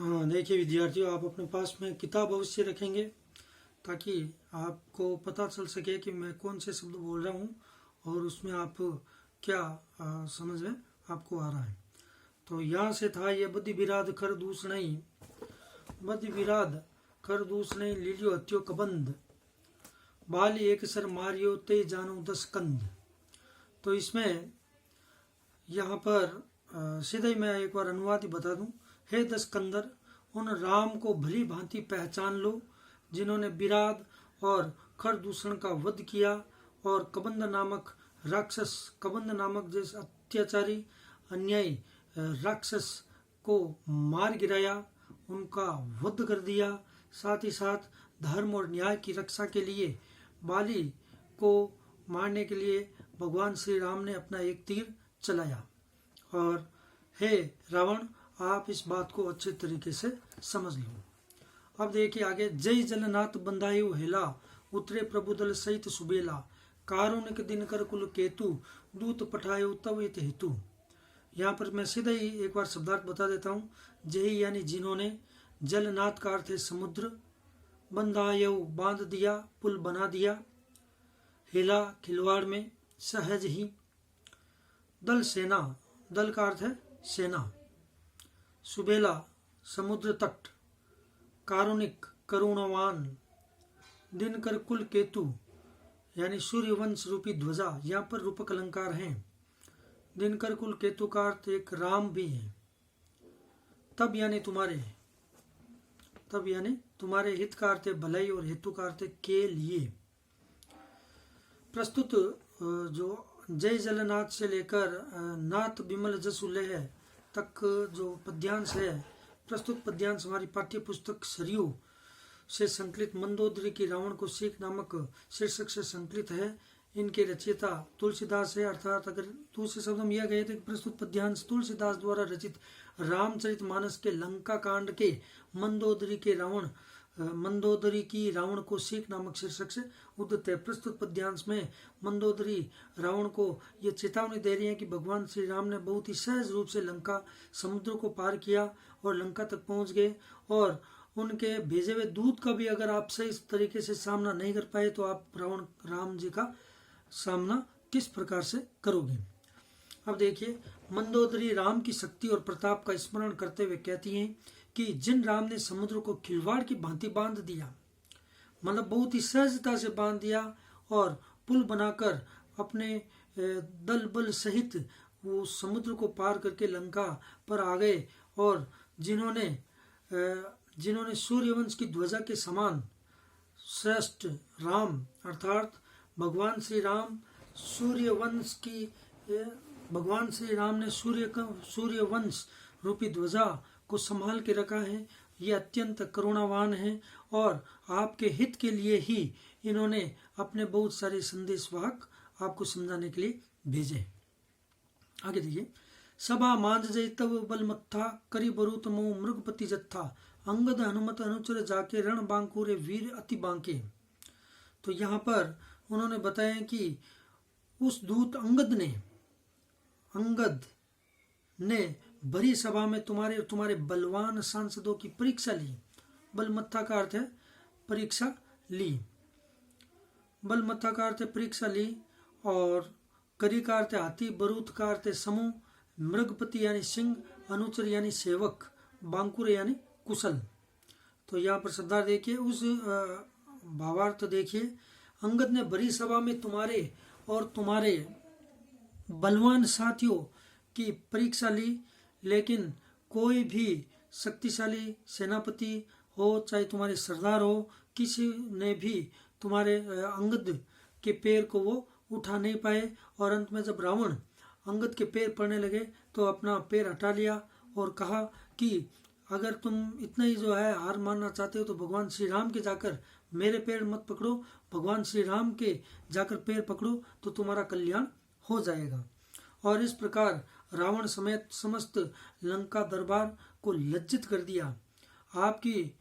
हाँ, देखिए विद्यार्थियों, आप अपने पास में किताब अवश्य रखेंगे ताकि आपको पता चल सके कि मैं कौन से शब्द बोल रहा हूँ और उसमें आप क्या समझ में आपको आ रहा है। तो यहाँ से था ये बदि विराद कर दूसणई, बदि विराद कर दूसणई लीलियो हत्यो कबंद, बाली एक सर मारियो ते जानो 10 कंद। तो इसमें यहाँ पर सीधा ही मैं एक बार अनुवाद ही बता दूं। हे 10 कंदर, उन राम को भली भांति पहचान लो जिन्होंने विराद और खरदूषण का वध किया और कबंद नामक जैसे अत्याचारी अन्यायी राक्षस को मार गिराया, उनका वध कर दिया। साथ ही साथ धर्म और न्याय की रक्षा के लिए बाली को मारने के लिए भगवान श्री राम ने अपना एक तीर चलाया। और हे रावण, आप इस बात को अच्छे तरीके से समझ लो। अब देखिए आगे। जय जलनाथ बंदायु हेला, उतरे प्रभुदल सहित सुबेला, कारुणिक दिनकर कुल केतु, दूत पठायो तव इत हेतु। यहाँ पर मैं सीधा ही एक बार शब्दार्थ बता देता हूँ। जय यानी जिन्होंने, जलनाथ का अर्थ है समुद्र, बंदायु बांध दिया, पुल बना दिया, हेला खिलवाड़ में, सहज ही, दल सेना, दल का अर्थ है सेना, सुबेला समुद्र तट, कारुणिक करुणावान, दिनकर कुल केतु यानी सूर्यवंश रूपी ध्वजा। यहाँ पर रूपक अलंकार हैं। दिनकर कुल केतु का अर्थ एक राम भी है। तब यानी तुम्हारे, तब यानी तुम्हारे हित का अर्थ है भलाई और हेतु का अर्थ है के लिए। प्रस्तुत जो जय जलनाथ से लेकर नाथ बिमल जसु लेह तक जो पद्यांश है, प्रस्तुत पद्यांश हमारी पाठ्य पुस्तक सरयू से संकलित मंदोदरी की रावण को सीख नामक शीर्षक से संकलित है। इनके रचयिता तुलसीदास है। अर्थात अगर दूसरे शब्द में यह गए थे कि प्रस्तुत पद्यांश तुलसीदास द्वारा रचित रामचरितमानस के लंका कांड के मंदोदरी की रावण को सीख नामक शीर्षक से उद्धत है। प्रस्तुत पद्यांश में मंदोदरी रावण को ये चेतावनी दे रही है कि भगवान श्री राम ने बहुत ही सहज रूप से लंका समुद्र को पार किया और लंका तक पहुंच गए, और उनके भेजे हुए दूत का भी अगर आप सही तरीके से सामना नहीं कर पाए तो आप राम जी का सामना किस प्रकार से करोगे। अब देखिए, मंदोदरी राम की शक्ति और प्रताप का स्मरण करते हुए कहती हैं कि जिन राम ने समुद्र को खिलवाड़ की भांति बांध दिया, मतलब बहुत ही सहजता से बांध दिया, और पुल बनाकर अपने दल बल सहित वो समुद्र को पार करके लंका पर आ गए, और जिन्होंने सूर्यवंश की ध्वजा के समान श्रेष्ठ राम अर्थात भगवान श्री राम ने सूर्यवंश रूपी ध्वजा को संभाल के रखा है। ये अत्यंत करुणावान है और आपके हित के लिए ही इन्होंने अपने बहुत सारे संदेशवाहक आपको समझाने के लिए भेजे। आगे देखिए। सभा मांझ जय तब बल मत्था, करी बरूत मोह मृगपति जत्था, अंगद हनुमत अनुचर जाके, रण बांकुरे वीर अति बांके। तो यहाँ पर उन्होंने बताया कि उस दूत अंगद ने भरी सभा में तुम्हारे बलवान सांसदों की परीक्षा ली। बलमत्था का अर्थ है परीक्षा ली, बलमत्था का अर्थ है परीक्षा ली, और करी का अर्थ है हाथी, बरूथ का अर्थ है समूह, मृगपति यानी सिंह, अनुचर यानी सेवक, बांकुर यानी कुशल। तो यहाँ पर शब्दार्थ देखिए, उस भावार्थ देखिए। अंगद ने भरी सभा में तुम्हारे और तुम्हारे बलवान साथियों की परीक्षा ली, लेकिन कोई भी शक्तिशाली सेनापति हो, चाहे तुम्हारे सरदार हो, किसी ने भी तुम्हारे अंगद के पैर को वो उठा नहीं पाए। और अंत में जब रावण अंगद के पैर पड़ने लगे तो अपना पैर हटा लिया और कहा कि अगर तुम इतना ही जो है हार मानना चाहते हो तो भगवान श्री राम के जाकर मेरे पैर मत पकड़ो, भगवान श्री राम के जाकर पैर पकड़ो तो तुम्हारा कल्याण हो जाएगा। और इस प्रकार रावण समेत समस्त लंका दरबार को लज्जित कर दिया। आपकी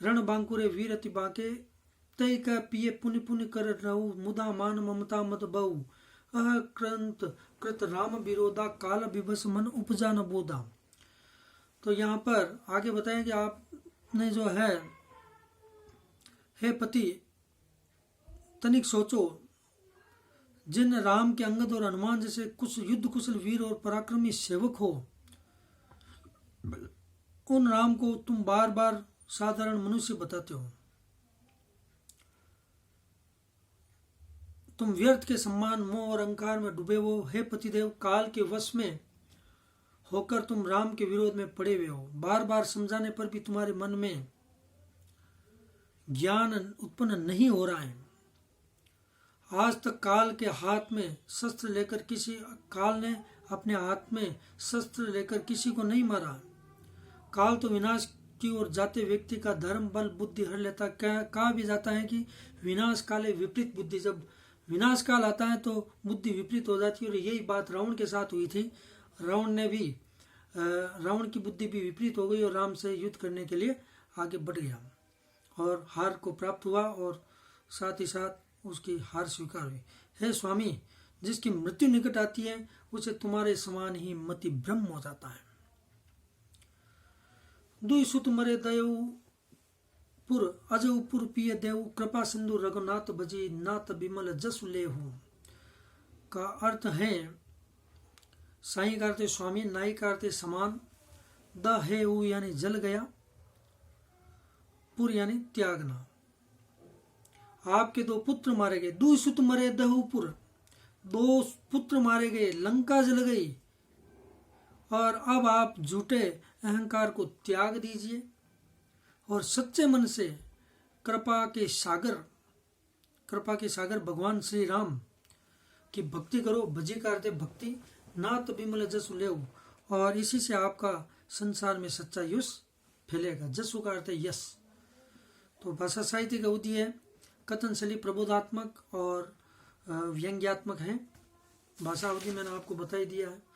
रण बांकुरे वीर अति बांके, तय का पिए पुनि पुनि कर रहु, मुदा मान ममता मत बहु, अह कृत राम विरोधा, काल विभस मन उपजा न बोधा। तो यहाँ पर आगे बताया कि आपने जो है, हे पति तनिक सोचो, जिन राम के अंगद और हनुमान जैसे कुछ युद्ध कुशल वीर और पराक्रमी सेवक हो, उन राम को तुम बार बार साधारण मनुष्य बताते हो। तुम व्यर्थ के सम्मान, मोह और अहंकार में डूबे हो। हे पतिदेव, काल के वश में होकर तुम राम के विरोध में पड़े हुए हो। बार बार समझाने पर भी तुम्हारे मन में ज्ञान उत्पन्न नहीं हो रहा है। आज तक काल ने अपने हाथ में शस्त्र लेकर किसी को नहीं मारा। काल तो विनाश की ओर जाते व्यक्ति का धर्म बल बुद्धि हर लेता। कहा भी जाता है कि विनाश काले विपरीत बुद्धि। जब विनाश काल आता है तो बुद्धि विपरीत हो जाती है, और यही बात रावण के साथ हुई थी। रावण की बुद्धि भी विपरीत हो गई और राम से युद्ध करने के लिए आगे बढ़ गया और हार को प्राप्त हुआ, और साथ ही साथ उसकी हार स्वीकार हुई। हे स्वामी, जिसकी मृत्यु निकट आती है उसे तुम्हारे समान ही मति भ्रम हो जाता है। दुई सुत मरे दयऊ पुर अजऊ पुर पिय देव, कृपा सिंधु रघुनाथ भजी, नाथ बिमल जसु लेहू। का अर्थ है, साई का अर्थ स्वामी, नाई का अर्थ समान, द है ऊ यानी जल गया, पुर यानी त्यागना। आपके दो पुत्र मारे गए। दुई सुत मरे दहुपुर, दो पुत्र मारे गए, लंका जल गई, और अब आप झूठे अहंकार को त्याग दीजिए और सच्चे मन से कृपा के सागर भगवान श्री राम की भक्ति करो। भजी का अर्थ भक्ति, नाथ बिमल जसु लेव, और इसी से आपका संसार में सच्चा यश फैलेगा। जसु का अर्थ यश। तो भाषा साहित्य का अवधि है, कथन शैली प्रबोधात्मक और व्यंग्यात्मक है। भाषा अवधि मैंने आपको बताई दिया है।